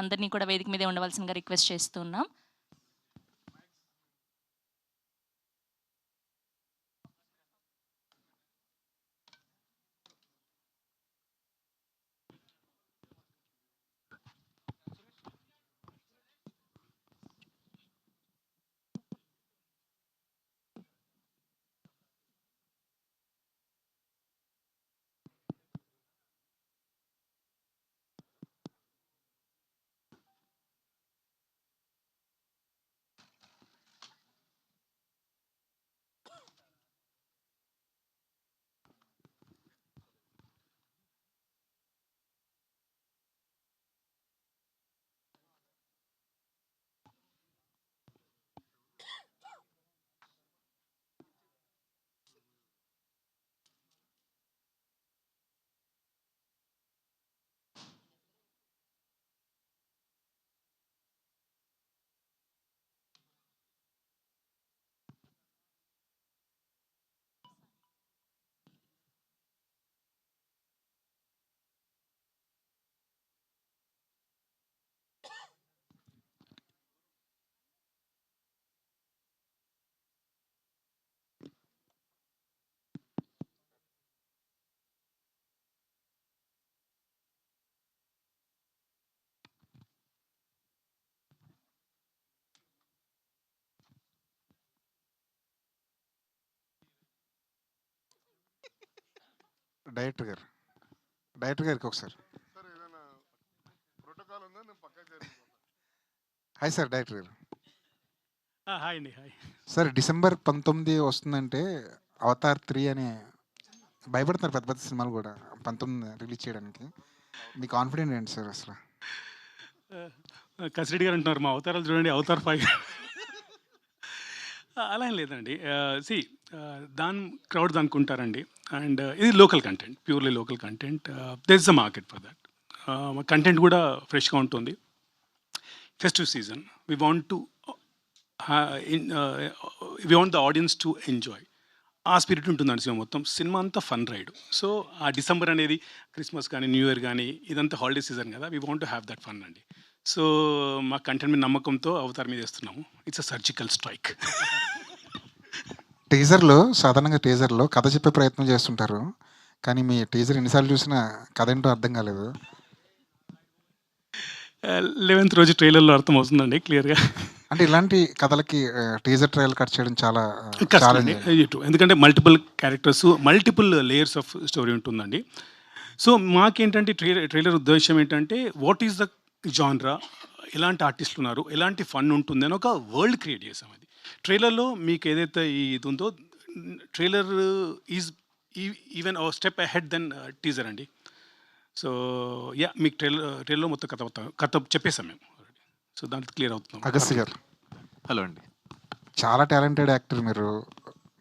అందరినీ కూడా వేదిక మీదే ఉండవలసిందిగా రిక్వెస్ట్ చేస్తున్నాం. డైరెక్టర్ గారు, డైరెక్టర్ గారికి ఒకసారి. సార్ ఏదైనా ప్రోటోకాల్ ఉందా? నేను పక్కకి జరిగిపోతాను. హాయ్ సార్ డైరెక్టర్ గారు. హాయ్ అండి. హాయ్. సార్ డిసెంబర్ 19 వస్తుందంటే అవతార్ 3 అని భయపడుతున్నారు పెద్ద పెద్ద సినిమాలు కూడా 19 రిలీజ్ చేయడానికి. మీ కాన్ఫిడెంట్ ఏంటి సార్ అసలు? కసిరెడ్డి గారు అంటున్నారు మా అవతారాలు చూడండి, అవతార్ 5 అలా ఏం లేదండి. సి దాని క్రౌడ్ అనుకుంటారండి. అండ్ ఇది local content, purely local content. There is a market for that. Content కూడా ఫ్రెష్గా ఉంటుంది. Festive season we want to we want the audience to enjoy. ఆ స్పిరిట్ ఉంటుందండి సినిమా మొత్తం. సినిమా అంతా ఫన్ రైడ్. సో ఆ డిసెంబర్ అనేది క్రిస్మస్ కానీ న్యూ ఇయర్ కానీ ఇదంతా హాలిడే సీజన్ కదా, we want to have that fun అండి. సో మా కంటెంట్ మీద నమ్మకంతో అవతార్ మీద వేస్తున్నాము. It's a surgical strike. టీజర్లో సాధారణంగా టీజర్లో కథ చెప్పే ప్రయత్నం చేస్తుంటారు, కానీ మీ టీజర్ ఎన్నిసార్లు చూసినా కథ ఏంటో అర్థం కాలేదు. 11th రోజు ట్రైలర్లో అర్థం అవుతుందండి క్లియర్గా. అంటే ఇలాంటి కథలకి టీజర్ ట్రయల్ కట్ చేయడం చాలా కష్టం అండి. ఎందుకంటే multiple characters, multiple layers of story ఉంటుందండి. సో మాకేంటంటే ట్రైలర్ ఉద్దేశం ఏంటంటే వాట్ ఈస్ ద జాన్రా, ఎలాంటి ఆర్టిస్టులు ఉన్నారు, ఎలాంటి ఫన్ ఉంటుంది అని ఒక వరల్డ్ క్రియేట్ చేసాం. అది ట్రైలర్లో మీకు ఏదైతే ఇది ఉందో, trailer is even step ahead then teaser అండి. సో యా, మీకు ట్రైలర్లో మొత్తం కథ చెప్పేసాం మేము ఆల్రెడీ. సో దాంట్లో క్లియర్ అవుతున్నాం. అగస్త్య గారు, హలో అండి. చాలా టాలెంటెడ్ యాక్టర్ మీరు,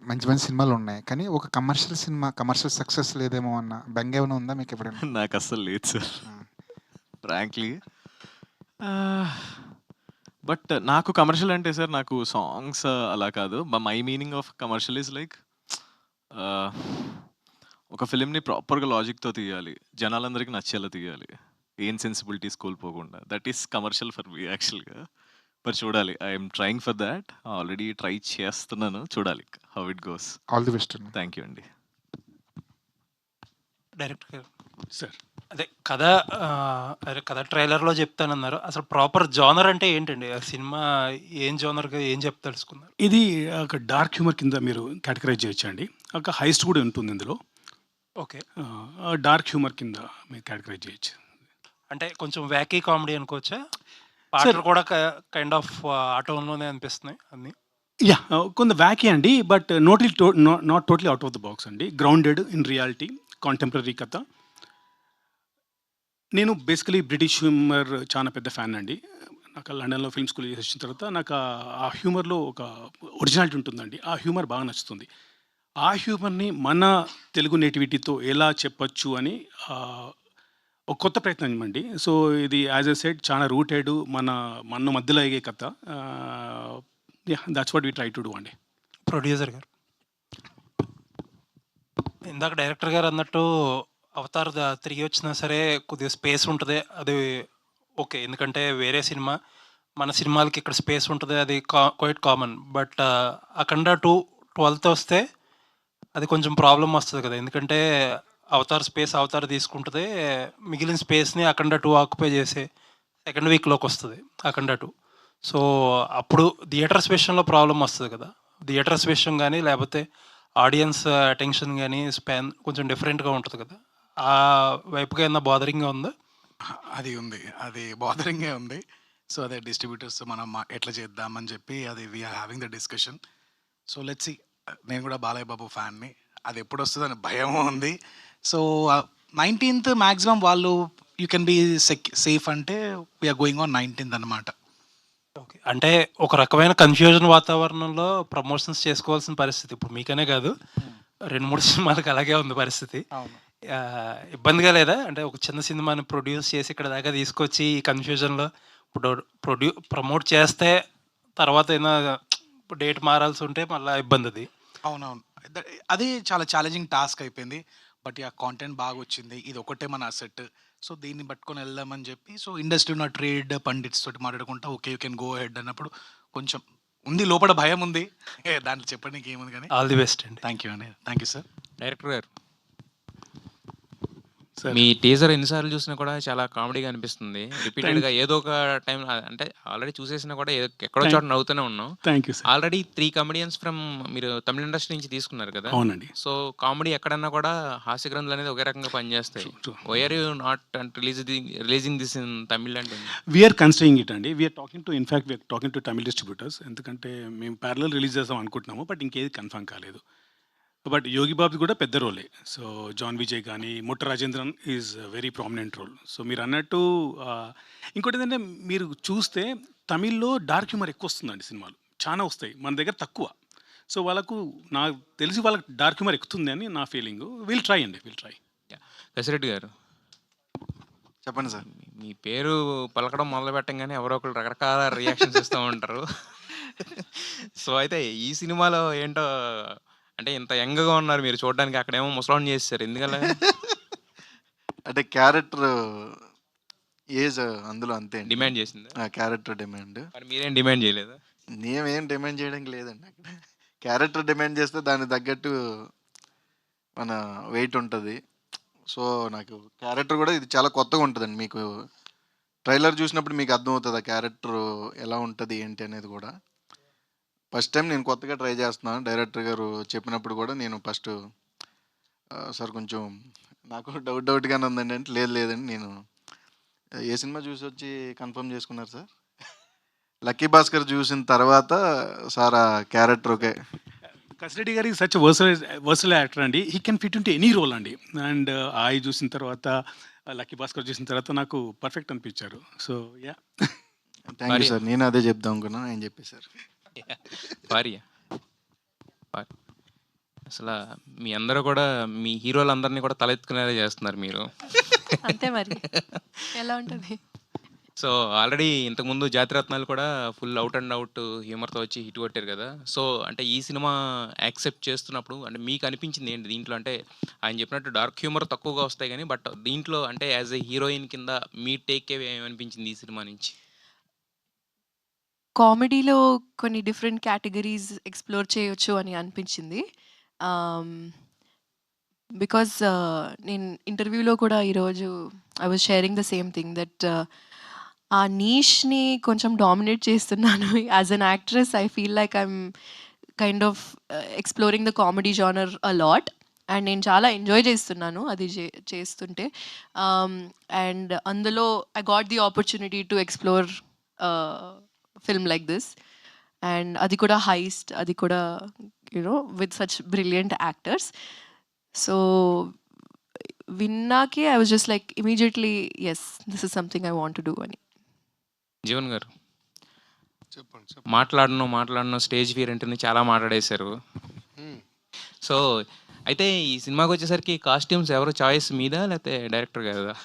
మంచి మంచి సినిమాలు ఉన్నాయి, కానీ ఒక కమర్షియల్ సినిమా కమర్షియల్ సక్సెస్ లేదేమో అన్న బెంగ ఏమైనా ఉందా మీకు ఎప్పుడైనా? నాకు అస్సలు లేదు సార్, ఫ్రాంక్లీ. బట్ నాకు కమర్షియల్ అంటే సార్, నాకు సాంగ్స్ అలా కాదు. My meaning of commercial is like ఒక ఫిలింని ప్రాపర్గా లాజిక్తో తీయాలి, జనాలందరికీ నచ్చేలా తీయాలి, ఏం సెన్సిబిలిటీస్ కోల్పోకుండా. That is commercial for me యాక్చువల్గా. మరి చూడాలి, I'm trying for that. Already try చేస్తున్నాను, చూడాలి how it goes. All the best. Thank you అండి. డైరెక్టర్ గారు, సార్ అదే కథ ట్రైలర్లో చెప్తానన్నారు. అసలు ప్రాపర్ జోనర్ అంటే ఏంటండి? ఆ సినిమా ఏం జోనర్గా ఏం చెప్తలుచుకున్నారు? ఇది ఒక డార్క్ హ్యూమర్ కింద మీరు కేటగరైజ్ చేయొచ్చండి. ఒక హైస్ట్ కూడా ఉంటుంది ఇందులో. ఓకే, డార్క్ హ్యూమర్ కింద మీరు కేటగరైజ్ చేయొచ్చు. అంటే కొంచెం వ్యాకీ కామెడీ అనుకోవచ్చా? పాటలు కూడా కైండ్ ఆఫ్ ఆ టోన్లోనే అనిపిస్తున్నాయి అన్నీ. యా, కొంత వ్యాకీ అండి, but not totally out of the box అండి. గ్రౌండెడ్ ఇన్ రియాలిటీ, కాంటెంపరీ కథ. నేను బేసికలీ బ్రిటిష్ హ్యూమర్ చాలా పెద్ద ఫ్యాన్ అండి. నాకు లండన్లో ఫిల్మ్ స్కూల్ చేసి వచ్చిన తర్వాత నాకు ఆ హ్యూమర్లో ఒక ఒరిజినాలిటీ ఉంటుందండి. ఆ హ్యూమర్ బాగా నచ్చుతుంది. ఆ హ్యూమర్ని మన తెలుగు నేటివిటీతో ఎలా చెప్పచ్చు అని ఒక కొత్త ప్రయత్నం అండి. సో ఇది యాజ్ ఎ సెడ్ చాలా రూటెడ్, మన మధ్యలో అయ్యే కథ. Yeah, that's what we try to do అండి. ప్రొడ్యూసర్ గారు, ఇందాక డైరెక్టర్ గారు అన్నట్టు అవతార్ తిరిగి వచ్చినా సరే కొద్దిగా స్పేస్ ఉంటుంది, అది ఓకే. ఎందుకంటే వేరే సినిమా, మన సినిమాలకి ఇక్కడ స్పేస్ ఉంటది. అది క్వైట్ కామన్. బట్ 'అఖండ 2' 12థ్ వస్తే అది కొంచెం ప్రాబ్లమ్ వస్తది కదా! ఎందుకంటే 'అవతార్' తీసుకుంటది. మిగిలిన స్పేస్‌ని 'అఖండ 2' ఆక్యుపై చేసే సెకండ్ వీక్‌లోకొస్తది 'అఖండ 2'. సో, అప్పుడు థియేటర్స్ విషయంలో ప్రాబ్లమ్ వస్తది కదా! థియేటర్స్ విషయం గాని, లేపోతే ఆడియన్స్ అటెన్షన్ గాని, స్పాన్ కొంచెం డిఫరెంట్‌గా ఉంటది కదా! ఆ వైపుగా ఏమన్నా బాదరింగ్‌గా ఉందా? అది ఉంది. అది బాదరింగే ఉంది. సో, అదే డిస్ట్రిబ్యూటర్స్‌తో మనం ఎట్లా చేద్దామని చెప్పి అది we are having the discussion. So, let's see. నేను కూడా బాలయ్య బాబు ఫ్యాన్‌ని. అది ఎప్పుడొస్తదని భయము ఉంది. సో, 19థ్ మాక్సిమం వాళ్ళు యూ కెన్ బీ సేఫ్ అంటే వి ఆర్ గోయింగ్ ఆన్ 19థ్ అనమాట. ఓకే. అంటే ఒక రకమైన కన్‌ఫ్యూజన్ వాతావరణంలో ప్రమోషన్స్ చేసుకోవాల్సిన పరిస్థితి. ఇప్పుడు మీకనే కాదు, 2, 3 సినిమాలకి అలాగే ఉంది పరిస్థితి. అవును. ఇబ్బందిగా లేదా? అంటే ఒక చిన్న సినిమాని ప్రొడ్యూస్ చేసి ఇక్కడ దాకా తీసుకొచ్చి ఈ కన్‌ఫ్యూజన్‌లో ఇప్పుడు ప్రమోట్ చేస్తే తర్వాత ఏమైనా డేట్ మారాల్సి ఉంటే మళ్ళా ఇబ్బందది. అవునవును. అది చాలా ఛాలెంజింగ్ టాస్క్ అయిపోయింది. But yeah! కాంటెంట్ బాగొచ్చింది. ఇది ఒకటే మన అసెట్. సో, దీన్ని పట్టుకొని వెళ్దామని చెప్పి సో, ఇండస్ట్రీలో ఉన్న ట్రేడ్ పండిట్స్ తోటి మాట్లాడుకుంటా okay. You can go ahead అన్నప్పుడు కొంచెం ఉంది. లోపల భయం ఉంది. దాంట్లో చెప్పడానికి ఏముంది కానీ. ఆల్ ది బెస్ట్ అండి. థ్యాంక్ యూ అండి. Thank you sir. డైరెక్టర్ గారు, సార్ మీ టీజర్ ఎన్నిసార్లు చూసినా కూడా చాలా కామెడీగా అనిపిస్తుంది. రిపీటెడ్‌గా ఏదో ఒక టైం అంటే ఆల్రెడీ చూసేసినా కూడా ఎక్కడో చోట నవ్వుతూనే ఉన్నాం. Thank you sir. Already 3 comedians from మీరు తమిళ ఇండస్ట్రీ నుంచి తీసుకున్నారు కదా! అవునండి. సో, కామెడీ ఎక్కడన్నా కూడా హాస్య గ్రంథులు అనేది ఒకే రకంగా పనిచేస్తాయి. True. Why are you not releasing this in Tamil అంటే? వీఆర్ కన్సిడరింగ్ ఇట్ అండి. We're talking to in fact we're talking to Tamil distributors. ఎందుకంటే మేము ప్యారలల్ రిలీజ్ చేద్దాం అనుకుంటున్నాము. బట్ ఇంకేది కన్ఫర్మ్ కాలేదు. బట్ యోగి బాబు కూడా పెద్ద రోలే. సో, జాన్ విజయ్ కానీ, Motta Rajendran is very prominent role. So, మీరు అన్నట్టు ఇంకోటి ఏంటంటే మీరు చూస్తే తమిళ్లో డార్క్ హ్యూమర్ ఎక్కువ వస్తుందండి సినిమాలు. చాలా వస్తాయి. మన దగ్గర తక్కువ. సో, వాళ్ళకు నాకు తెలిసి వాళ్ళకి డార్క్ హ్యూమర్ ఎక్కుతుంది అని నా ఫీలింగ్. విల్ ట్రై అండి. Will try. దశరెడ్డి గారు, చెప్పండి సార్. మీ పేరు పలకడం మొదలు పెట్టంగానే ఎవరో ఒకరు రకరకాల రియాక్షన్స్ ఇస్తూ ఉంటారు. సో, అయితే ఈ సినిమాలో ఏంటో అంటే ఇంత యంగ్‌గా ఉన్నారు మీరు చూడడానికి, అక్కడేమో ముసలోడిని చేసేసారు. ఎందుకలా? అంటే క్యారెక్టర్ ఏజ్ అందులో అంతే అండి. డిమాండ్ చేసిందా? Character demand. మరి మీరేం డిమాండ్ చేయలేదా? నేనేం డిమాండ్ చేయడానికి లేదండి అక్కడ. క్యారెక్టర్ డిమాండ్ చేస్తే దానికి తగ్గట్టు మన వెయిట్ ఉంటుంది. సో నాకు క్యారెక్టర్ కూడా ఇది చాలా కొత్తగా ఉంటుందండి. మీకు ట్రైలర్ చూసినప్పుడు మీకు అర్థమవుతుంది ఆ క్యారెక్టర్ ఎలా ఉంటుంది ఏంటి అనేది కూడా. ఫస్ట్ టైం నేను కొత్తగా ట్రై చేస్తున్నాను. డైరెక్టర్ గారు చెప్పినప్పుడు కూడా నేను ఫస్ట్ సార్ కొంచెం నాకు డౌట్గానే ఉందండి అంటే లేదండి నేను ఏ సినిమా చూసి వచ్చి కన్ఫర్మ్ చేసుకున్నారు సార్? లక్కీ భాస్కర్ చూసిన తర్వాత సార్ ఆ క్యారెక్టర్ ఓకే. కసిరెడ్డి గారి సచ్ వర్సల్ యాక్టర్ అండి. He can fit into any role అండి. అండ్ ఆయి చూసిన తర్వాత, లక్కీ భాస్కర్ చూసిన తర్వాత నాకు పర్ఫెక్ట్ అనిపించారు. So yeah, thank you sir. నేను అదే చెప్దాం అనుకున్నాను, ఆయన చెప్పేశారు. భార్య అసలు మీ అందరూ కూడా మీ హీరోలందరినీ కూడా తలెత్తుకునేలా చేస్తున్నారు మీరు. అంతే మరి ఎలా ఉంటుంది. సో, ఆల్రెడీ ఇంతకుముందు జాతిరత్నాలు కూడా ఫుల్ అవుట్ అండ్ అవుట్ హ్యూమర్‌తో వచ్చి హిట్ కొట్టారు కదా! సో, అంటే ఈ సినిమా యాక్సెప్ట్ చేస్తున్నప్పుడు అంటే మీకు అనిపించింది ఏంటి దీంట్లో? అంటే ఆయన చెప్పినట్టు డార్క్ హ్యూమర్ తక్కువగా వస్తాయి కానీ, బట్ దీంట్లో అంటే యాజ్ ఎ హీరోయిన్ కింద మీ టేక్ అవే ఏమనిపించింది ఈ సినిమా నుంచి? కామెడీలో కొన్ని డిఫరెంట్ కేటగిరీస్ ఎక్స్‌ప్లోర్ చేయొచ్చు అని అనిపించింది. బికాజ్ నేను ఇంటర్వ్యూలో కూడా ఈరోజు I was sharing the same thing that ఆ నీష్‌ని కొంచెం డామినేట్ చేస్తున్నాను. As N actress I feel like I'm kind of exploring the comedy genre a lot. And నేను చాలా ఎంజాయ్ చేస్తున్నాను అది చేస్తుంటే. అండ్ అందులో I got the opportunity to explore film like this, and adi kuda heist, adi kuda with such brilliant actors. So vinnake I was just like immediately yes, this is something I want to do ani. Jeevan గారు, చెప్పండి. మాట్లాడను stage fear అంటేనే చాలా మాట్లాడేశారు. So, అయితే ఈ సినిమాకి వచ్చేసరికి costumes ఎవరు చాయిస్ మీదా లేకపోతే డైరెక్టర్ గారిదా?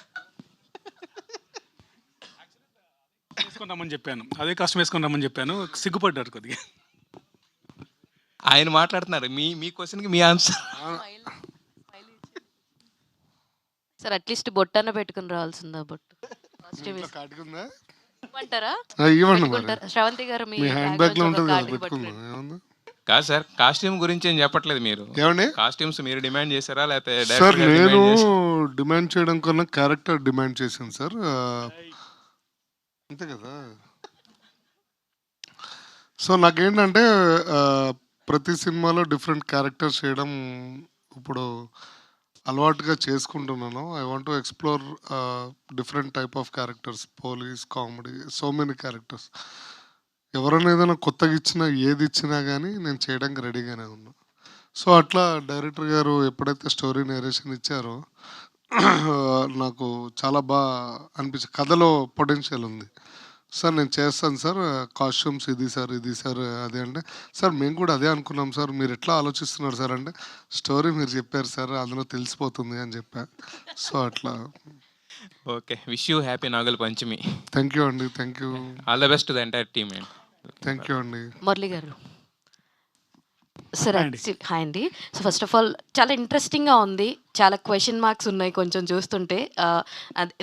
వేసుకొని రమ్మని చెప్పాను. అదే కాస్ట్యూమ్ వేసుకొని రమ్మని చెప్పాను. సిగ్గుపడ్డారు కొద్దిగా. ఆయన మాట్లాడుతున్నారు. మీ క్వశ్చన్‌కి మీ ఆన్సర్. సార్ అట్లీస్ట్ బొట్టన్న పెట్టుకుని రావాల్సిందా? బొట్టు కాస్ట్యూమ్ కాటుకుందా ఇవ్వమంటారా? ఇవ్వండి మరి పెట్టుకుంటారా? శ్రవంతి గారు మీ మీ హ్యాండ్ బ్యాగ్ బ్యాగ్ లో నుంచి ఒక ఉంటుంది కదా కాటుక పెట్టుకుందాం పట్టుకురండి. ఏముంది కాదు సార్, కాస్ట్యూమ్ గురించి ఏం చెప్పట్లేదు మీరు. ఏమండి కాస్ట్యూమ్స్ మీరు డిమాండ్ చేశారా లేకపోతే సార్ డైరెక్టర్ గారు నేను డిమాండ్ చేసి? డిమాండ్ చేయడం కన్నా క్యారెక్టర్ డిమాండ్ చేశాను సార్ అంతే కదా. సో నాకేంటంటే ఆ, ప్రతి సినిమాలో డిఫరెంట్ క్యారెక్టర్స్ చేయడం ఇప్పుడు అలవాటుగా చేసుకుంటున్నాను. I want to explore different type of characters, police, comedy, so many characters. ఎవరైనా ఏదైనా కొత్తగా ఇచ్చినా ఏది ఇచ్చినా కానీ నేను చేయడానికి రెడీగానే ఉన్నా. సో అట్లా డైరెక్టర్ గారు ఎప్పుడైతే స్టోరీ నేరేషన్ ఇచ్చారో నాకు చాలా బాగా అనిపించింది. కథలో పొటెన్షియల్ ఉంది సార్, నేను చేస్తాను సార్, కాస్ట్యూమ్స్ ఇది సార్ అదే అంటే, సార్ మేము కూడా అదే అనుకున్నాం సార్, మీరు ఎట్లా ఆలోచిస్తున్నారు సార్ అంటే, స్టోరీ మీరు చెప్పారు సార్ అందులో తెలిసిపోతుంది అని చెప్పా. సో అట్లా okay, wish you happy Nagula Panchami. Thank you అండి, thank you, all the best to the entire team అండి. థ్యాంక్ యూ అండి. మురళి గారు సార్, అండి. హాయ్ అండి. సో ఫస్ట్ ఆఫ్ ఆల్ చాలా ఇంట్రెస్టింగ్గా ఉంది, చాలా క్వశ్చన్ మార్క్స్ ఉన్నాయి కొంచెం చూస్తుంటే.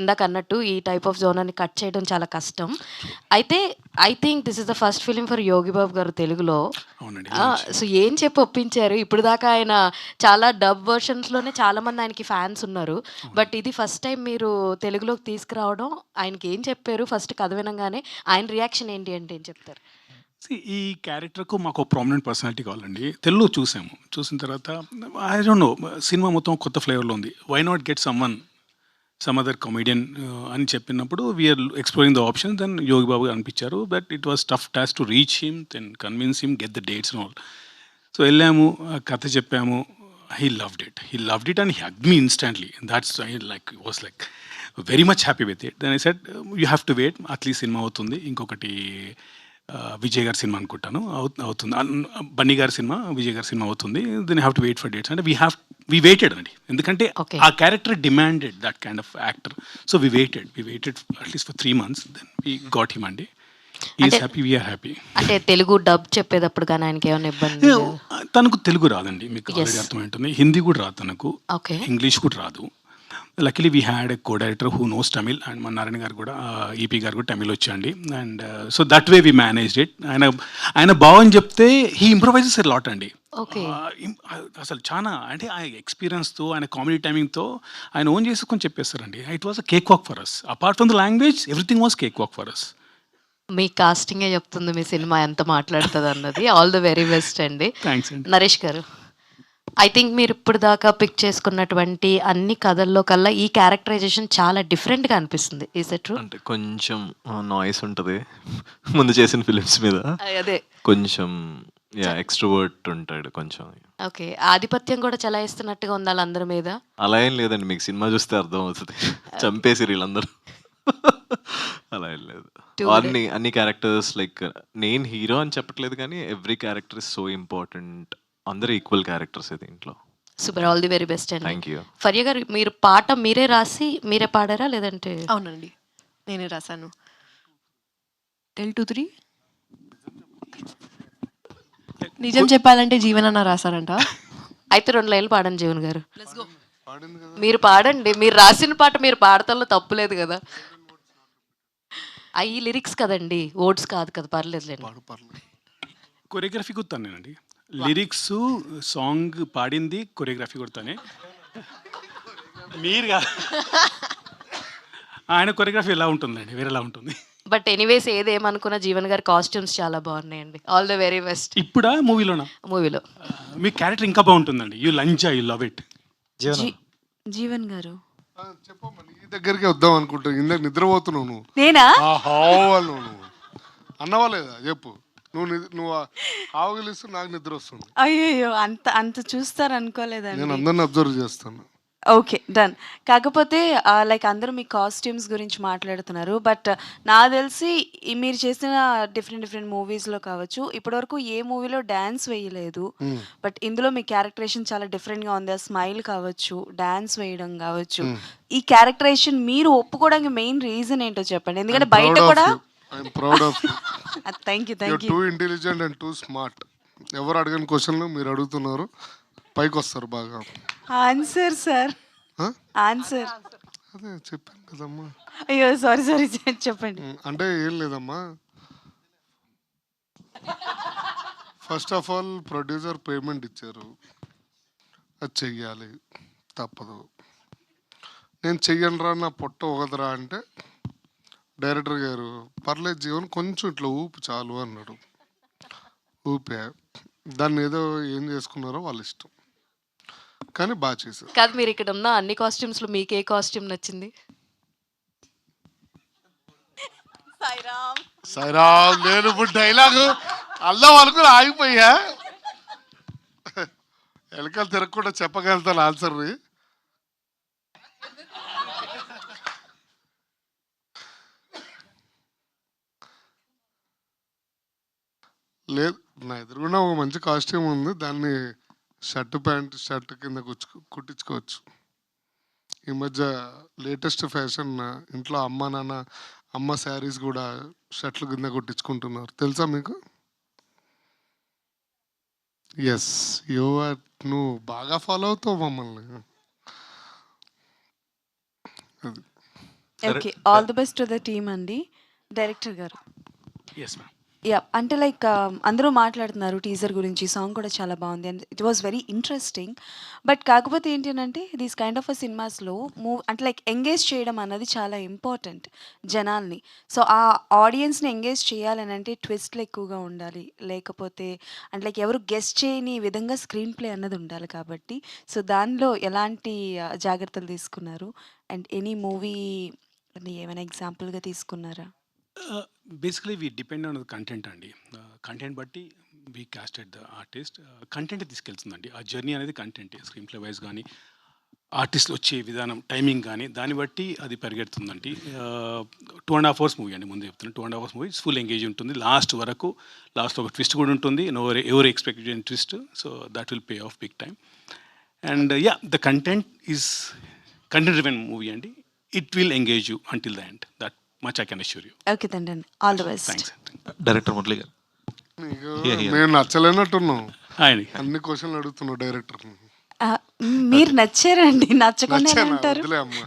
ఇందాక అన్నట్టు ఈ టైప్ ఆఫ్ జోనర్ని కట్ చేయడం చాలా కష్టం. అయితే I think this is the first film for Yogi Babu గారు తెలుగులో. అవునండి. సో ఏం చెప్పి ఒప్పించారు? ఇప్పుడు దాకా ఆయన చాలా డబ్ వర్షన్స్లోనే చాలామంది ఆయనకి ఫ్యాన్స్ ఉన్నారు, బట్ ఇది ఫస్ట్ టైం మీరు తెలుగులోకి తీసుకురావడం, ఆయనకి ఏం చెప్పారు? ఫస్ట్ కథ వినంగానే ఆయన రియాక్షన్ ఏంటి అంటే ఏం చెప్తారు? ఈ క్యారెక్టర్కు మాకు ప్రామినెంట్ పర్సనాలిటీ కావాలండి. తెలుగులో చూసాము, చూసిన తర్వాత ఐ డోంట్ నో, సినిమా మొత్తం కొత్త ఫ్లేవర్లో ఉంది. Why not get some other comedian అని చెప్పినప్పుడు we're exploring the option. Then Yogi Babu అనిపించారు, but it was tough task to reach him, then convince him, get the dates and all. So వెళ్ళాము, కథ చెప్పాము, he loved it and he hugged me instantly. That's was like very much happy with it. Then I said, you have to wait, at least cinema అవుతుంది, ఇంకొకటి విజయ్ గారి cinema అనుకుంటాను అవుతుంది, బన్నీ గారి cinema, Vijay గారి సినిమా అవుతుంది, then have to wait for dates అంటే we waited అండి, ఎందుకంటే ఆ character demanded that kind of actor. So we waited at least for 3 months, then we got him అండి. Is happy, we are happy. అంటే తెలుగు డబ్ చెప్పేటప్పుడు కానీ ఆయనకి ఏమైనా ఇబ్బంది? తనకు తెలుగు రాదండి, మీకు ఆల్రెడీ అర్థమవుతుంది. హిందీ కూడా రాదు తనకు, ఓకే, ఇంగ్లీష్ కూడా రాదు. Luckily we had a co director who knows Tamil, and మన నారాయణ గారు కూడా, ఈపీ గారు కూడా తమిళ్ వచ్చండి. And so that way we managed it. ఆయన బావని చెప్తే హీ ఇంప్రొవైజెస్ ఎ లాట్ అండి. అసలు చాలా అంటే ఆ ఎక్స్పీరియన్స్తో, ఆయన కామెడీ టైమింగ్తో ఆయన ఓన్ చేసుకొని చెప్పేస్తారండి. It was a cake walk for us. Apart from the language, everything was cake walk for us. మీ కాస్టింగే చెప్తుంది మీ సినిమా ఎంత మాట్లాడుతుంది అన్నది. ఆల్ ద వెరీ బెస్ట్ అండి. థ్యాంక్స్ అండి. నరేష్ గారు, ఐ థింక్ మీరు ఇప్పుడు దాకా పిక్ చేసుకున్నటువంటి అన్ని కథల్లో కల్లా ఈ క్యారెక్టరైజేషన్ చాలా డిఫరెంట్గా అనిపిస్తుంది. Is it true? అంటే కొంచెం నాయిస్ ఉంటుంది ముందు చేసిన ఫిలిమ్స్ మీద, అదే కొంచెం ఎక్స్ట్రోవర్ట్ ఉంటాడు కొంచెం. ఓకే, ఆధిపత్యం కూడా చలాయిస్తున్నట్టుగా ఉంది వాళ్ళందరి మీద. అలా ఏం లేదండి, మీకు సినిమా చూస్తే అర్థం అవుతుంది. చంపేసి వీళ్ళందరూ అలా ఏం లేదు. అన్ని క్యారెక్టర్స్, లైక్ నేను హీరో అని చెప్పట్లేదు కానీ every character is so important. అందరూ ఈక్వల్ క్యారెక్టర్స్ దీంట్లో. Super, all the very best అండి. Thank you. ఫరియా గారు, మీరు పాట మీరే రాసి మీరే పాడారా లేదంటే? అవునండి, నేనే రాశాను. టెల్ 2 3 నిజం చెప్పాలంటే జీవనన్న రాశారంట. అయితే 2 లైన్లు పాడండి జీవన్ గారు. మీరు పాడండి, మీరు రాసిన పాట మీరు పాడతంలో తప్పులేదు కదా. అవి లిరిక్స్ కదండి, వర్డ్స్ కాదు కదా, పర్లేదులేండి. కొరియోగ్రఫీ కుడతాను నేనండి, లిరిక్స్ సాంగ్ పాడింది కొరియోగ్రఫీ కొడతానే, మీరు కాదు. ఆయన కొరియోగ్రఫీ ఎలా ఉంటుందండి, వేరేలా ఉంటుంది. బట్ ఎనీవేస్ ఏదేమనుకున్న జీవన్ గారి కాస్ట్యూమ్స్ చాలా బాగున్నాయండి. All the very best. ఇప్పుడా మూవీలోనా? మూవీలో మీ క్యారెక్టర్ ఇంకా బాగుంటుందండి. యూ లంచా, యూ లవ్ ఇట్. జీవన్ గారు చెప్పమ్మా, నీ దగ్గరికి వద్దాం అనుకుంటా, ఇందాక నిద్రపోతున్నావు నువ్వు. నేనా? హావాళ్ళు నువ్వు అన్నవా లేదా చెప్పు. నువ్వు ఆవగిలిస్తూ నాకు నిద్ర వస్తుంది. అయ్యో, అంత చూస్తారు అనుకోలేదండి. నేను అందరిని అబ్జర్వ్ చేస్తాను. Okay, done. కాకపోతే లైక్ అందరూ మీ కాస్ట్యూమ్స్ గురించి మాట్లాడుతున్నారు, బట్ నాకు తెలిసి మీరు చేసిన డిఫరెంట్ మూవీస్లో కావచ్చు, ఇప్పటివరకు ఏ మూవీలో డ్యాన్స్ వేయలేదు, బట్ ఇందులో మీ క్యారెక్టరేషన్ చాలా డిఫరెంట్గా ఉంది. ఆ స్మైల్ కావచ్చు, డాన్స్ వేయడం కావచ్చు, ఈ క్యారెక్టరేషన్ మీరు ఒప్పుకోవడానికి మెయిన్ రీజన్ ఏంటో చెప్పండి. ఎందుకంటే బయట కూడా thank you. Too intelligent and two smart. ఎవరు అడగని క్వశ్చన్లు మీరు అడుగుతున్నారు, పైకి వస్తారు బాగా. Answer sir, answer. అదే చెప్పాను కదమ్మా. అయ్యో! సారీ. చెప్పండి. అంటే ఏం లేదమ్మా. First of all producer payment ఇచ్చారు. అది చెయ్యాలి. తప్పదు. నేను చెయ్యనురా నా పొట్ట ఊగదురా అంటే డైరెక్టర్ గారు పర్లేదు జీవన్ కొంచెం ఇట్లా ఊపు చాలు అన్నాడు. ఊపా. దాన్ని ఏదో ఏం చేసుకున్నారో వాళ్ళ ఇష్టం. కానీ బాగా చేశారు. కాదు, మీరు ఇక్కడ ఉన్న అన్ని కాస్ట్యూమ్స్‌లో మీకు ఏ కాస్ట్యూమ్ నచ్చింది? సాయిరామ్ నేను ఇప్పుడు డైలాగు అల్లం అనుకుని ఆగిపోయా. వెనకాల తిరగకుండా చెప్పగలుగుతాను ఆన్సర్ని. లేదు, నా ఎదురుగుండా ఒక మంచి కాస్ట్యూమ్ ఉంది. దాన్ని షర్ట్ కింద కుట్టించుకోవచ్చు. ఈ మధ్య లేటెస్ట్ ఫ్యాషన్ ఇంట్లో అమ్మ శారీస్ కూడా షర్ట్లు కింద కుట్టించుకుంటున్నారు. తెలుసా మీకు? ఎస్, నువ్వు బాగా ఫాలో అవుతావు మమ్మల్ని. అది okay. All the best to the team అండి. డైరెక్టర్ గారు. Yes ma'am. అంటే లైక్ అందరూ మాట్లాడుతున్నారు టీజర్ గురించి. సాంగ్ కూడా చాలా బాగుంది and it was very interesting. But కాకపోతే ఏంటి అంటే దీస్ కైండ్ ఆఫ్ సినిమాస్లో అంటే లైక్ ఎంగేజ్ చేయడం అన్నది చాలా ఇంపార్టెంట్ జనాల్ని. సో ఆ ఆడియన్స్ని ఎంగేజ్ చేయాలని అంటే ట్విస్ట్లు ఎక్కువగా ఉండాలి, లేకపోతే అంటే లైక్ ఎవరు గెస్ట్ చేయని విధంగా స్క్రీన్ ప్లే అన్నది ఉండాలి. కాబట్టి సో దానిలో ఎలాంటి జాగ్రత్తలు తీసుకున్నారు? అండ్ ఎనీ మూవీ ఏమైనా ఎగ్జాంపుల్గా తీసుకున్నారా? Basically we depend on the content అండి. కంటెంట్ బట్టి we casted the artist. Content తీసుకెళ్తుందండి. ఆ జర్నీ అనేది కంటెంట్. స్క్రీన్ ప్లే వైజ్ కానీ ఆర్టిస్ట్ వచ్చే విధానం, టైమింగ్ కానీ దాన్ని బట్టి అది పరిగెడుతుందండి. 2.5 hours మూవీ అండి. ముందు చెప్తున్నాను, 2.5 hours మూవీ ఫుల్ ఎంగేజ్ ఉంటుంది లాస్ట్ వరకు. లాస్ట్లో ఒక ట్విస్ట్ కూడా ఉంటుంది. ఎవరు expected twist. So that will pay off big time. And the content is content driven movie అండి. It will engage you until the end. That much I can assure you. Okay తండ్రి, all the best. Thanks. Director Murali గారు. మేము నచ్చలేనట్టున్నాం. ఆయన అన్ని క్వశ్చన్లు అడుగుతున్నావు director. మీరు నచ్చారండి, నచ్చకుండా అంటారు. వదిలే అమ్మా.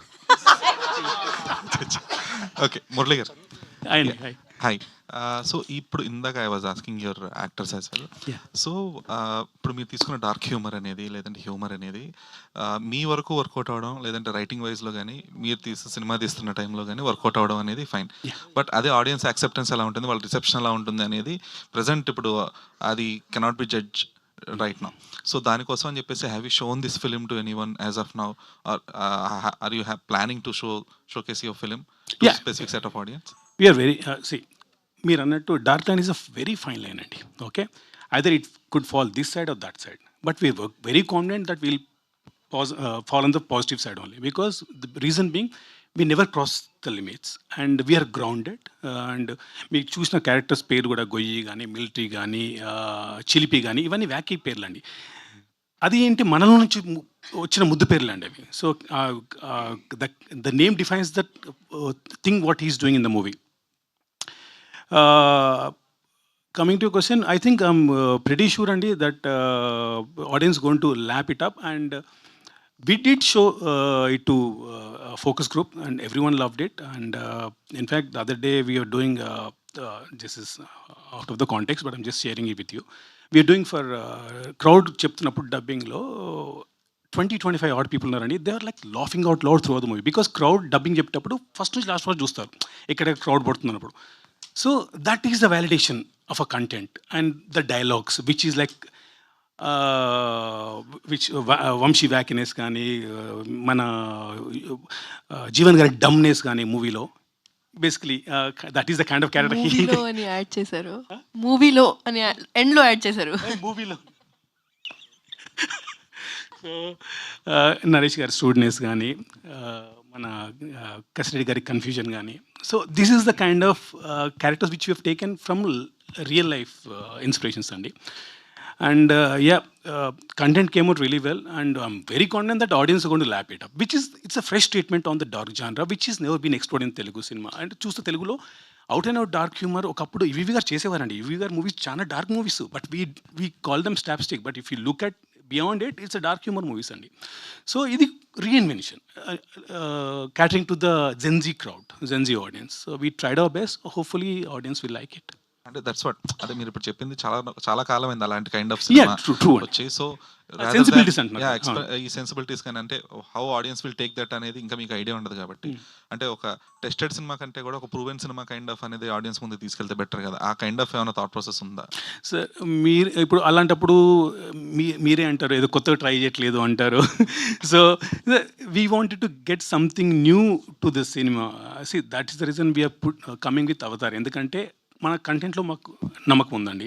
ఓకే, మురళి గారు. ఆయన హాయ్. సో ఇప్పుడు ఇందాక I was asking your actors as well. So ఇప్పుడు మీరు తీసుకున్న డార్క్ హ్యూమర్ అనేది లేదంటే హ్యూమర్ అనేది మీ వరకు వర్కౌట్ అవ్వడం, లేదంటే రైటింగ్ వైజ్లో కానీ మీరు సినిమా తీస్తున్న టైంలో కానీ వర్కౌట్ అవ్వడం అనేది ఫైన్. బట్ అదే ఆడియన్స్ యాక్సెప్టెన్స్ ఎలా ఉంటుంది, వాళ్ళ రిసెప్షన్ ఎలా ఉంటుంది అనేది ప్రజెంట్ ఇప్పుడు అది cannot be judge right now. So దానికోసం అని చెప్పేసి have you shown this film to anyone as of now, are you planning to showcase your film to specific set of audience? We are very మీరు అన్నట్టు dark line is a very fine line అండి. Okay, either it could fall this side or that side, but we are very confident that will fall on the positive side only, because the reason being we never cross the limits and we are grounded. And మీకు చూసిన characters పేరు కూడా గొయ్యి కానీ, military కానీ, చిలిపి కానీ, ఇవన్నీ వ్యాకీ పేర్లు అండి. అది ఏంటి మనలో నుంచి వచ్చిన ముద్దు పేర్లు అండి అవి. So the name defines that thing what he's doing in the movie. Coming to your question, I think I'm pretty sure Andy that audience going to lap it up, and we did show it to a focus group and everyone loved it. And in fact, the other day we are doing this is out of the context, but I'm just sharing it with you. We are doing for crowd చెప్తున్నప్పుడు dubbing లో 20-25 odd people ఉన్నారండి. They are like laughing out loud through the movie, because crowd dubbing చెప్పేటప్పుడు first నుంచి last వరకు చూస్తారు ఎక్కడ crowd పడుతున్నప్పుడు. So that is the validation of a content and the dialogues, which is like Vamsi వ్యాకినెస్ కానీ, మన జీవన్ గారి డమ్నెస్ కానీ మూవీలో. Basically that is the kind of character. మూవీలో అని యాడ్ చేశారు, మూవీలో అని ఎండ్లో యాడ్ చేశారు మూవీలో. సో నరేష్ గారి స్టూడెంట్స్ కానీ, మన కసిరెడ్డి గారి కన్ఫ్యూజన్ కానీ. So this is the kind of characters which you have taken from real life inspirations అండి. And content came out really well, and I'm very confident that audience are going to lap it up, which is, it's a fresh statement on the dark genre which has never been explored in Telugu cinema. And చూస్తే తెలుగులో out and out dark humour ఒకప్పుడు EV గారు చేసేవారండి. EV గారు movies చాలా dark movies, but we call them stop stick. But if you look at beyond it it's dark humour movies అండి. So ఇది reinvention, catering to the Gen Z crowd, Gen Z audience. So we tried our best, hopefully audience will like it. అంటే that's what, అదే మీరు ఇప్పుడు చెప్పింది చాలా చాలా కాలం అయింది అలాంటి కైండ్ ఆఫ్ Yeah, true. వచ్చి. సో Sensibilities అంటున్నారు. ఈ సెన్సిబిలిటీస్ కానీ అంటే how audience will take that అనేది ఇంకా మీకు ఐడియా ఉండదు కాబట్టి, అంటే ఒక టెస్టెడ్ సినిమా కంటే కూడా ఒక ప్రూవెన్ సినిమా కైండ్ ఆఫ్ అనేది ఆడియన్స్ ముందు తీసుకెళ్తే బెటర్ కదా. ఆ కైండ్ ఆఫ్ ఏమైనా థాట్ ప్రాసెస్ ఉందా? సార్ మీరు ఇప్పుడు అలాంటప్పుడు మీరే అంటారు ఏదో కొత్తగా ట్రై చేయట్లేదు అంటారు. So we wanted to get something new to this cinema. See that is the reason we're coming with Avatar. ఎందుకంటే మన కంటెంట్లో మాకు నమ్మకం ఉందండి.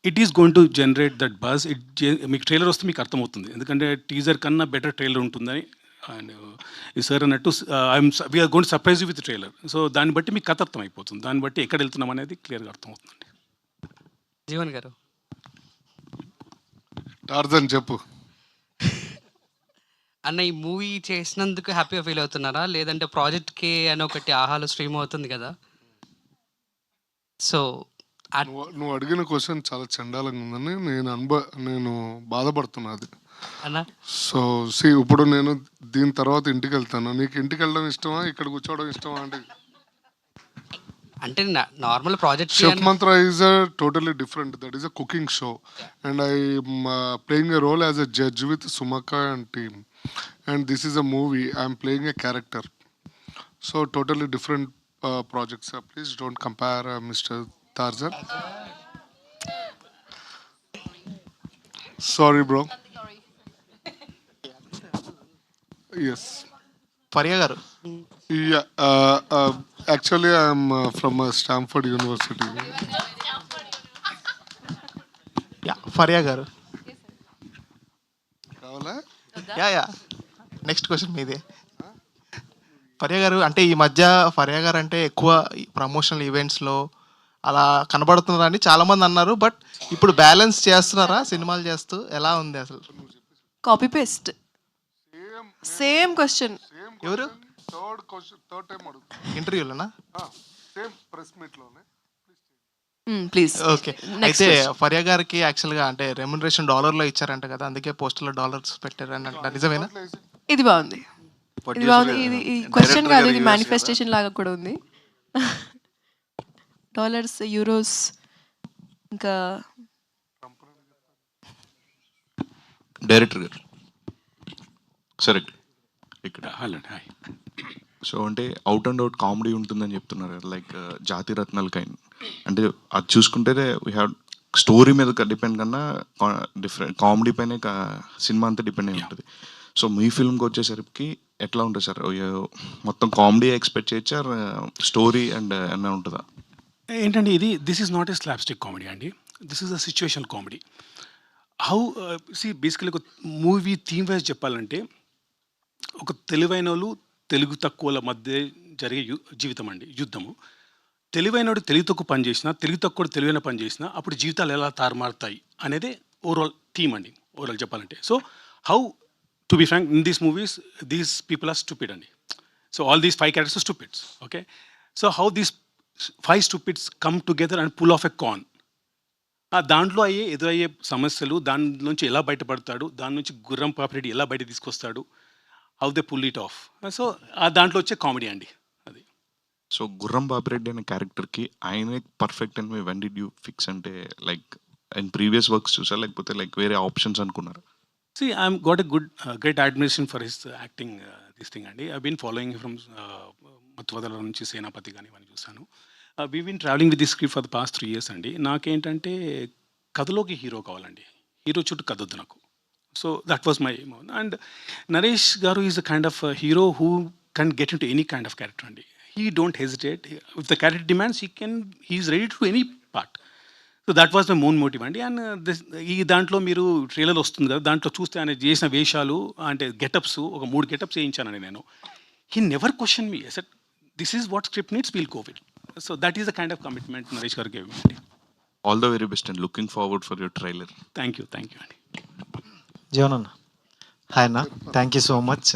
It is going to generate that buzz. మీకు ట్రైలర్ వస్తే మీకు అర్థమవుతుంది, ఎందుకంటే టీజర్ కన్నా బెటర్ ట్రైలర్ ఉంటుందని. అండ్ ఈ సార్ అన్నట్టు we're going to surprise you with trailer. So దాన్ని బట్టి మీకు కథ అర్థం అయిపోతుంది, దాన్ని బట్టి ఎక్కడ వెళ్తున్నాం అనేది క్లియర్గా అర్థమవుతుందండి. జీవన్ గారు, టార్జన్ చెప్పు. అన్న ఈ మూవీ చేసినందుకు హ్యాపీగా ఫీల్ అవుతున్నారా, లేదంటే ప్రాజెక్ట్కి అని ఒకటి ఆహాలో స్ట్రీమ్ అవుతుంది కదా, సో నువ్వు అడిగిన క్వశ్చన్ చాలా చండాలంగా ఉందని నేను బాధపడుతున్నది అన్న. సో ఇప్పుడు నేను దీని తర్వాత ఇంటికి వెళ్తాను. నీకు ఇంటికి వెళ్ళడం ఇష్టమా, ఇక్కడ కూర్చోవడం ఇష్టమా? అంటే normal project chef Mantra is a totally different. That is a cooking show and I playing a role as a judge with సుమక్క and team, and this is a movie I'm playing a character. So totally different projects. Please don't compare Mr. Tarzan. Sorry bro. Yes. Faria garu. Yeah. Actually I am from Stanford University. Yeah, Faria garu. Kavala? Yeah. Next question మీదే. ఫరియా గారు, అంటే ఈ మధ్య ఫరియా గారు అంటే ఎక్కువ promotional ఈవెంట్స్లో అలా కనబడుతున్నారని చాలామంది అన్నారు. బట్ ఇప్పుడు బ్యాలెన్స్ చేస్తున్నారా సినిమాలు చేస్తూ? ఎలా ఉంది అసలు? Copy paste same question. ఎవరు? థర్డ్ టైం అడుగు. ఇంటర్వ్యూలోనా? సేమ్ ప్రెస్ మీట్లోనే. ప్లీజ్. ఓకే. అయితే ఫరియా గారికి యాక్చువల్గా అంటే రెమ్యునరేషన్ డాలర్లో ఇచ్చారంట కదా, అందుకే పోస్టర్లో డాలర్స్ పెట్టారు అని అంటారు, నిజమేనా? ఇది బాగుంది, ఇది బాగుంది. ఇది క్వశ్చన్ కాదు, ఇది మేనిఫెస్టేషన్ లాగా కూడా ఉంది. డాలర్స్, యూరోస్, ఇంకా డైరెక్టర్ గారు సరే ఇక్కడ హాయ్. సో అంటే అవుట్ అండ్ అవుట్ కామెడీ ఉంటుందని చెప్తున్నారు కదా, లైక్ జాతి రత్నాలు కైండ్. అంటే అది చూసుకుంటే వీ హ్యావ్ స్టోరీ మీద డిపెండ్ కన్నా డిఫరెంట్ కామెడీ పైనే సినిమా అంతా డిపెండ్ అయి ఉంటుంది. సో మీ ఫిల్మ్కి వచ్చేసరికి ఎట్లా ఉంటుంది సార్? మొత్తం కామెడీ ఎక్స్పెక్ట్ చేయొచ్చా, స్టోరీ అండ్ ఏమైనా ఉంటుందా? ఏంటంటే ఇది this is not a slapstick comedy అండి, this is a situational comedy. How basically ఒక మూవీ థీమ్ వైజ్ చెప్పాలంటే ఒక తెలివైన వాళ్ళు తెలుగు తక్కువల మధ్య జరిగే జీవితం అండి, యుద్ధము. తెలివైనడు తెలివి తక్కువ పని చేసినా, తెలివి తక్కువ తెలివైన పని చేసినా అప్పుడు జీవితాలు ఎలా తారుమారుతాయి అనేది ఓవరాల్ థీమ్ అండి, ఓవరాల్ చెప్పాలంటే. So how to be frank, in these movies these people are stupid అండి. So all these 5 characters are stupids. Okay, so how these 5 stupids come together and pull off a con. దాంట్లో ఎదురయ్యే సమస్యలు, దాని నుంచి ఎలా బయటపడతాడు, దాని నుంచి గుర్రం పాపిరెడ్డి ఎలా బయట తీసుకొస్తాడు, how they pull it off. So దాంట్లో వచ్చే కామెడీ అండి అది. సో గుర్రం బాపిరెడ్డి అనే క్యారెక్టర్కి ఆయనే పర్ఫెక్ట్ అని వెన్ డిడ్ యూ ఫిక్స్? అంటే లైక్ అండ్ ప్రీవియస్ వర్క్స్ చూసారా, లేకపోతే లైక్ వేరే ఆప్షన్స్ అనుకున్నారు? See, I'm got a great admiration for his acting, this thing అండి. I've been following him from మత్తువదల నుంచి సేనాపతి కానీ ఇవన్నీ చూసాను. We've been traveling with this script for the past 3 years అండి. నాకేంటంటే కథలోకి హీరో కావాలండి, హీరో చుట్టూ కథ వద్దు నాకు. So that was my and Naresh గారు is the kind of hero who can get into any kind of character అండి. He don't hesitate. If the character demands, he is ready to do any part. So that was my main motive అండి. And ఈ దాంట్లో మీరు trailer వస్తుంది కదా, దాంట్లో చూస్తే ఆయన చేసిన వేషాలు అంటే గెటప్స్, ఒక 3 గెటప్స్ వేయించానండి నేను. He never question me, set this is what script needs, will go with. So that is the kind of commitment Naresh గారు గేవ్ మీ అండి. All the very best and looking forward for your trailer. Thank you అండి. జీవన్ అన్న, hi అన్న, thank you so much.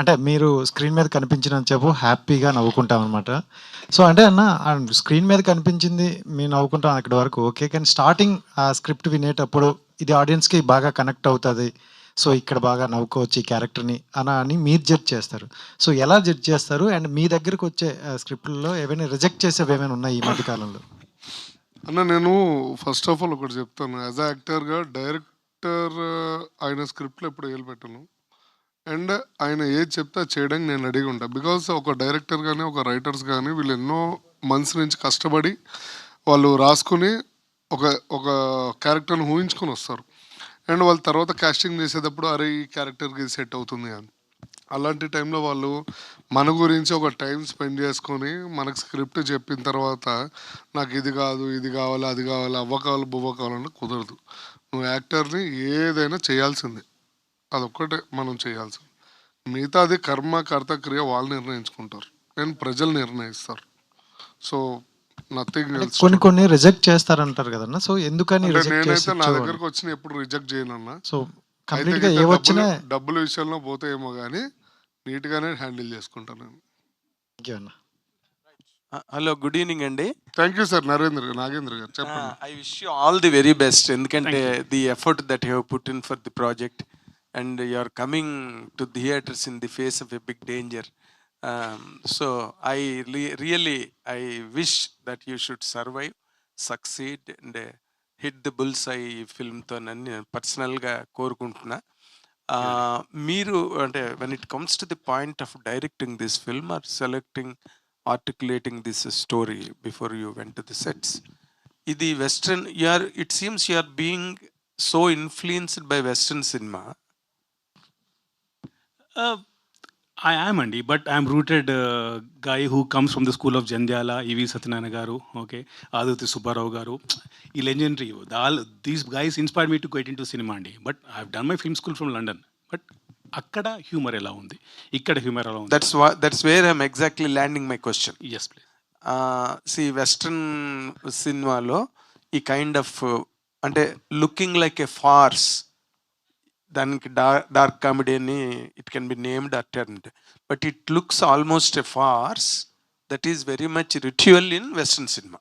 అంటే మీరు screen మీద కనిపించినంతసేపు హ్యాపీగా నవ్వుకుంటాం అనమాట. సో అంటే అన్న స్క్రీన్ మీద కనిపించింది మేము నవ్వుకుంటాం అక్కడి వరకు ఓకే, కానీ స్టార్టింగ్ ఆ స్క్రిప్ట్ వినేటప్పుడు ఇది ఆడియన్స్‌కి బాగా కనెక్ట్ అవుతది. సో, ఇక్కడ బాగా నవ్వుకోవచ్చు ఈ క్యారెక్టర్‌ని అని మీరు జడ్జ్ చేస్తారు. సో, ఎలా జడ్జ్ చేస్తారు? అండ్ మీ దగ్గరకొచ్చే స్క్రిప్ట్‌లలో ఏవైనా రిజెక్ట్ చేసేవేమైనా ఉన్నాయా ఈ మధ్య కాలంలో? అన్న నేను ఫస్ట్ ఆఫ్ ఆల్ ఒకటి చెప్తాను. యాజ్ అ యాక్టర్‌గా డైరెక్టర్ ఆయన స్క్రిప్ట్‌లో ఎప్పుడు ఏలు పెట్టను. అండ్ ఆయన ఏది చెప్తే అది చేయడానికి నేను రెడీగా ఉంటా. బికాజ్ ఒక డైరెక్టర్ గానీ, ఒక రైటర్స్ గానీ వీళ్ళు ఎన్నో మంత్స్ నుంచి కష్టపడి వాళ్ళు రాసుకొని ఒక ఒక క్యారెక్టర్‌ని ఊహించుకొని వస్తారు. అండ్ వాళ్ళు తర్వాత కాస్టింగ్ చేసేటప్పుడు అరే! ఈ క్యారెక్టర్‌కి ఇది సెట్ అవుతుంది అని. అలాంటి టైంలో వాళ్ళు మన గురించి ఒక టైం స్పెండ్ చేసుకొని మనకు స్క్రిప్ట్ చెప్పిన తర్వాత నాకు ఇది కాదు, ఇది కావాలి, అది కావాలి, అవ్వ కావాలి, బువ్వ కావాలంటే కుదరదు. నువ్వు యాక్టర్‌ని ఏదైనా చేయాల్సిందే. అదొక్కటే మనం చేయాల్సింది. మిగతాది కర్మ, కర్త, క్రియ వాళ్ళు నిర్ణయించుకుంటారు. అండ్ ప్రజలు నిర్ణయిస్తారు. సో, నథింగ్ అంటే ఎల్స్. కొన్ని రిజెక్ట్ చేస్తారంటారు కదన్నా! సో, ఎందుకని అంటే రిజెక్ట్ చేసి నేనైతే నా ఇచ్చేవాళ్ళు? దగ్గరకు వచ్చినయి ఎప్పుడు రిజెక్ట్ చేయనన్నా. సో, అయితే కంప్లీట్‌గా గిట్ట ఏవొచ్చినా డబ్బుల విషయంలో పోతాయేమో గానీ నీట్‌గానే హ్యాండిల్ చేసుకుంటాను నేను. థాంక్ యూ అన్న. హలో గుడ్ ఈవినింగ్ అండి. థ్యాంక్ యూ సార్ నాగేంద్ర గారు చెప్పండి. I wish you all the very best. ఎందుకంటే Thank you. The effort that you have put in for the project and you are coming to theatres in the face of a big danger. So I really I wish that you should survive, succeed and hit the bulls eye ఫిల్మ్తో నన్ను నేను పర్సనల్గా కోరుకుంటున్నా. మీరు అంటే when it comes to the point of directing this film or selecting articulating this story before you went to the sets, ఇది western it seems you are being so influenced by western cinema. I am Andy, but I'm rooted guy who comes from the school of Jandyala, E.V. Satyanarayana garu, okay, Aditya Subbarao garu, legendary. These guys inspired me to get into cinema Andy. But I've done my film school from London. But akkada humor ela undi, ikkada humor ela undi. That's where I'm exactly landing my question. Yes, please. See, western సినిమాలో ఈ kind of అంటే looking like a farce, దానికి dark comedy అని it can be named at and but it looks almost a farce that is very much ritual in western cinema.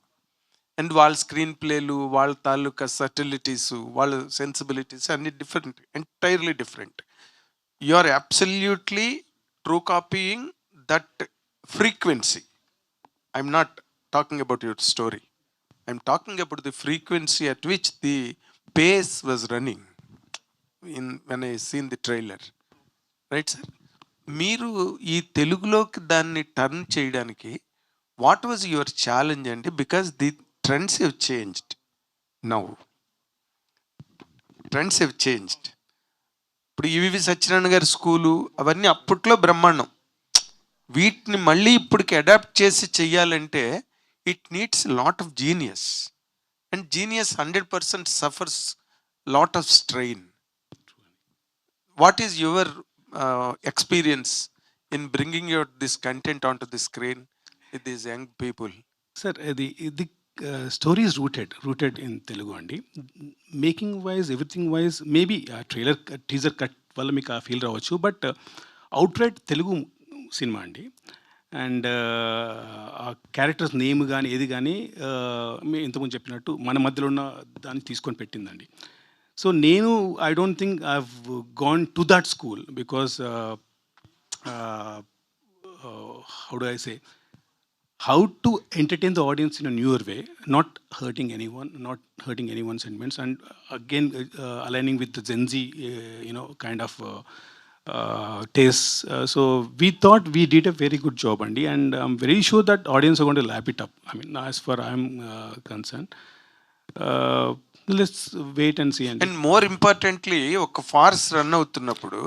And వాళ్ళ screen ప్లేలు, వాళ్ళ తాలూకా subtleties, వాళ్ళ sensibilities అన్ని different, entirely different. You are absolutely true copying that frequency. I'm not talking about your story. I'm talking about the frequency at which the pace was running when I seen the trailer. Right, sir? మీరు ఈ తెలుగులోకి దాన్ని turn చేయడానికి what was your challenge అండి? Because the trends have changed now. Trends have changed. ఇప్పుడు ఈవి సత్యనారాయణ గారి school అవన్నీ అప్పట్లో బ్రహ్మాండం. వీటిని మళ్ళీ ఇప్పటికి అడాప్ట్ చేసి చెయ్యాలంటే it needs lot of genius, and genius 100% suffers lot of strain. What is your experience in bringing your this content on to the screen with these young people? Sir, the story is rooted in Telugu Andy. Making wise, everything wise, maybe trailer teaser cut వల్ల మీకు ఆ feel రావచ్చు, but outright Telugu cinema అండి. And ఆ characters name కానీ ఏది కానీ మేము ఇంతకుముందు చెప్పినట్టు మన మధ్యలో ఉన్న దాన్ని తీసుకొని పెట్టిందండి. సో నేను I don't think I have gone to that school because how do I say, how to entertain the audience in a newer way, not hurting anyone's sentiments, and again aligning with the Gen Z kind of tastes. So we thought we did a very good job Andy, and I'm very sure that audience are going to lap it up. I mean, as far I'm concerned, let's wait and see. And more importantly ఒక farce run అవుతున్నప్పుడు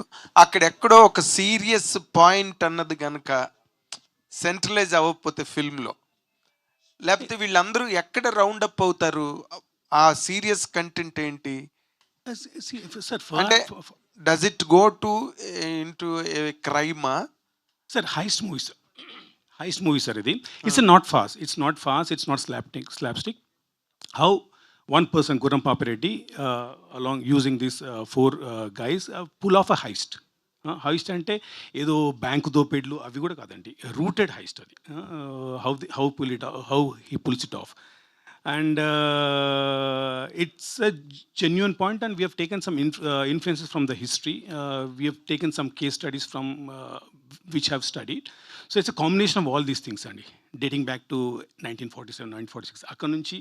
అక్కడెక్కడో ఒక serious point అన్నది కనుక centralise అవ్వకపోతే ఫిల్మ్లో, లేకపోతే వీళ్ళందరూ ఎక్కడ రౌండ్ అప్ అవుతారు? ఆ సీరియస్ కంటెంట్ ఏంటి అంటే does it go to into క్రైమా? సార్ హైస్ట్ మూవీ సార్ ఇది. It's not fast, it's not slapstick. How one person, Gurram Papireddy, along using these 4 guys, pull off a heist. Heist అంటే ఏదో bank దోపిడీలు అవి కూడా కాదండి, రూటెడ్ హైస్ట్ అది. How he pulls it off. And it's a genuine point, and we have taken some influences from the history. We have taken some case studies from which have studied. So it's a combination of all these things అండి, dating back to 1947, 1946. అక్కడ నుంచి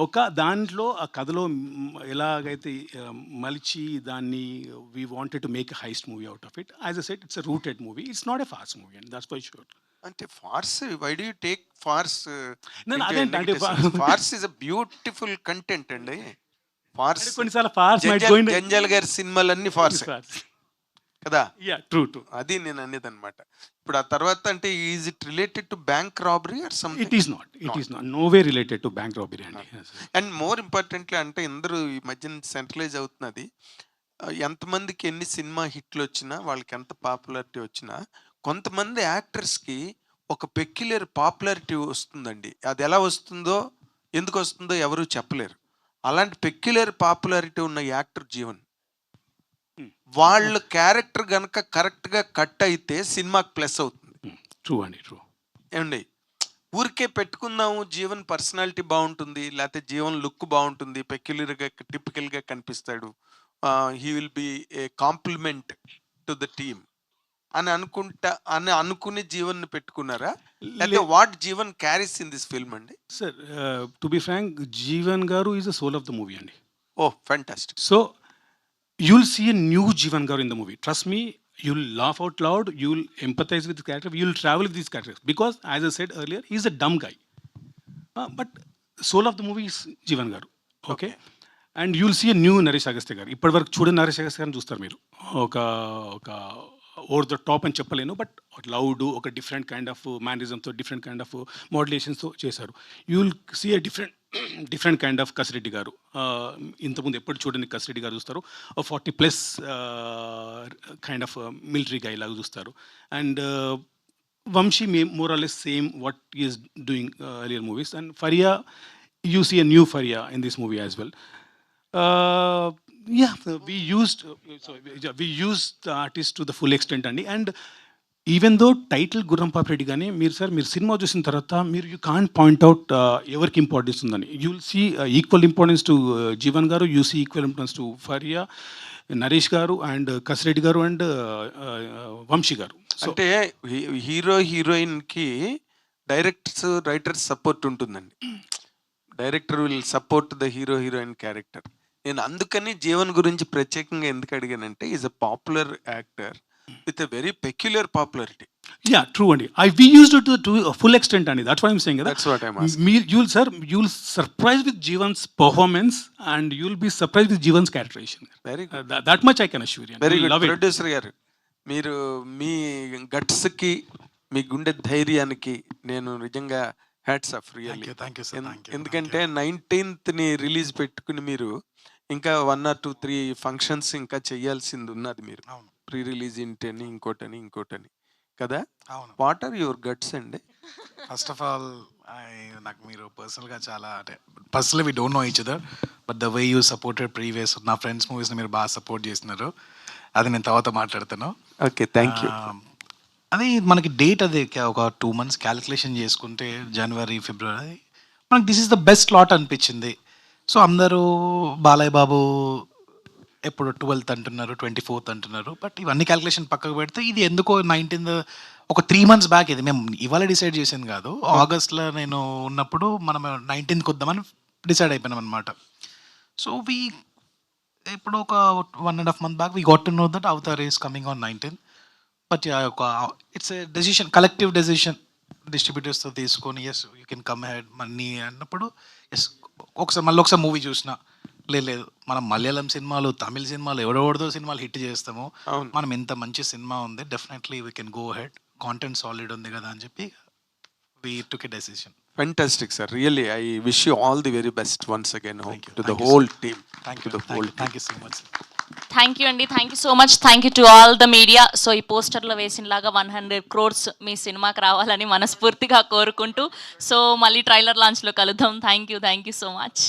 ఒక దాంట్లో ఆ కథలో ఎలాగైతే మలిచి దాన్ని we wanted to make a heist movie out of it. As a set, it's a rooted movie, it's not a fast movie and that's why sure. అంటే farce, why do you take farce? అదేంటంటే farce is a beautiful content అండి. Farce కొన్నిసార్లు farce జంజల్ గారి సినిమాలన్నీ farce కదా. True. అది నేను అనేది అనమాట. ఇప్పుడు ఆ తర్వాత అంటే is it related to bank robbery or something? It is not no way related to bank robbery అండి. అండ్ మోర్ ఇంపార్టెంట్లీ అంటే అందరూ ఈ మధ్యన సెంట్రలైజ్ అవుతున్నది, ఎంతమందికి ఎన్ని సినిమా హిట్లు వచ్చినా, వాళ్ళకి ఎంత పాపులారిటీ వచ్చినా, కొంతమంది యాక్టర్స్కి ఒక పెక్యులర్ పాపులారిటీ వస్తుందండి. అది ఎలా వస్తుందో, ఎందుకు వస్తుందో ఎవరు చెప్పలేరు. అలాంటి పెక్యులర్ పాపులారిటీ ఉన్న యాక్టర్ జీవన్, వాళ్ళ క్యారెక్టర్ కనుక కరెక్ట్గా కట్ అయితే సినిమాకి ప్లస్ అవుతుంది. ట్రూ అండి, ట్రూ. ఏమండి, ఊరికే పెట్టుకుందాము జీవన్ పర్సనాలిటీ బాగుంటుంది, లేకపోతే జీవన్ లుక్ బాగుంటుంది, పెక్యులర్గా టిపికల్గా కనిపిస్తాడు, he will be a compliment to the team అని అనుకుని జీవన్ పెట్టుకున్నారా, లేకపోతే what Jeevan carries in this film అండి? Sir, to be frank, Jeevan గారు is the soul of the movie అండి. Oh fantastic. So you'll see a new Jeevan Garu in the movie. Trust me, you'll laugh out loud, you'll empathize with the character, you'll travel with these characters. Because, as I said earlier, he's a dumb guy. But soul of the movie is Jeevan Garu. Okay? And you'll see a new Naresh Agastya garu. ఇప్పటి వరకు చూడని నరేష్ అగస్త్య గారిని చూస్తారు మీరు. ఒక over the top అని చెప్పలేను, but loud, ఒక డిఫరెంట్ కైండ్ ఆఫ్ మేనరిజంతో, డిఫరెంట్ కైండ్ ఆఫ్ మోడ్యులేషన్స్తో చేశారు. You will see a different kind of Kasireddy గారు. ఇంతకుముందు ఎప్పుడు చూడని కసిరెడ్డి గారు చూస్తారు. 40+ కైండ్ ఆఫ్ మిలిటరీ గై లాగా చూస్తారు. And Vamsi more or less same what is doing earlier movies. And Faria, you see a new Faria in this movie as well. We used the artist to the full extent అండి. And even though title Gurram Papireddy కానీ, మీరు cinema చూసిన తర్వాత you can't point out ఎవరికి importance ఉందని. You will see equal importance to Jeevan గారు, you see equal importance to Faria, Naresh గారు, and Kasireddy గారు, అండ్ వంశీ గారు. అంటే హీరో హీరోయిన్కి డైరెక్టర్స్ రైటర్స్ సపోర్ట్ ఉంటుందండి. Director will support the hero heroine character. నేను అందుకని జీవన్ గురించి ప్రత్యేకంగా ఎందుకు అడిగానంటే, is a popular actor with a very peculiar popularity. Yeah, true అండి. We used it to a full extent అండి. That's what I'm saying. That's what I'm asking. You'll surprise with Jeevan's performance, and you'll be surprised with Jeevan's characterization. Very good. That much I can assure you. Very good. Producer గారు, మీరు మీ గట్స్కి, మీ గుండె ధైర్యానికి నేను నిజంగా hats off really. ఎందుకంటే 19th release పెట్టుకుని మీరు ఇంకా 1 or 2, 3 ఫంక్షన్స్ ఇంకా చేయాల్సింది ఉన్నది. మీరు ప్రీ రిలీజ్ ఇంటని, ఇంకోటని కదా. వాట్ ఆర్ యువర్ గట్స్ అండి? ఫస్ట్ ఆఫ్ ఆల్, నాకు మీరు పర్సనల్గా చాలా, అంటే personally we don't know each other, but the way you supported previous నా ఫ్రెండ్స్ మూవీస్ని మీరు బాగా సపోర్ట్ చేస్తున్నారు. అది నేను తర్వాత మాట్లాడతాను. Okay, thank you. అది మనకి డేట్ అది ఒక 2 months క్యాలిక్యులేషన్ చేసుకుంటే, జనవరి, ఫిబ్రవరి, మనకి this is the best lot అనిపించింది. సో అందరూ బాలయ్య బాబు ఎప్పుడు 12th అంటున్నారు, 24th అంటున్నారు, బట్ ఇవన్నీ క్యాలిక్యులేషన్ పక్కకు పెడితే ఇది ఎందుకో 19th, ఒక 3 months బ్యాక్, ఇది మేము ఇవాళ డిసైడ్ చేసింది కాదు. ఆగస్ట్లో నేను ఉన్నప్పుడు మనం 19th వద్దామని డిసైడ్ అయిపోయినాం అనమాట. సో ఇప్పుడు ఒక 1.5 months back we got to know that Avatar is coming on 19th. But it's a decision, collective decision. డిస్ట్రిబ్యూటర్స్తో తీసుకొని yes you can come head money అన్నప్పుడు, ఎస్ ఒకసారి మూవీ చూసిన, లేదు మనం మలయాళం సినిమాలు, తమిళ సినిమాలు, ఎవడెవడదో సినిమాలు హిట్ చేస్తాము, మనం ఇంత మంచి సినిమా ఉంది, definitely we can go head, content solid ఉంది కదా అని చెప్పి we took a decision. Fantastic, sir. Really, I wish you all the very best once again. To the whole team. Thank you so much. Thank you అండి, thank you so much. Thank you to all the media. So ఈ పోస్టర్లో వేసినలాగా 100 crores మీ సినిమాకి రావాలని మనస్ఫూర్తిగా కోరుకుంటూ, so మళ్ళీ trailer లాంచ్లో కలుద్దాం. Thank you so much.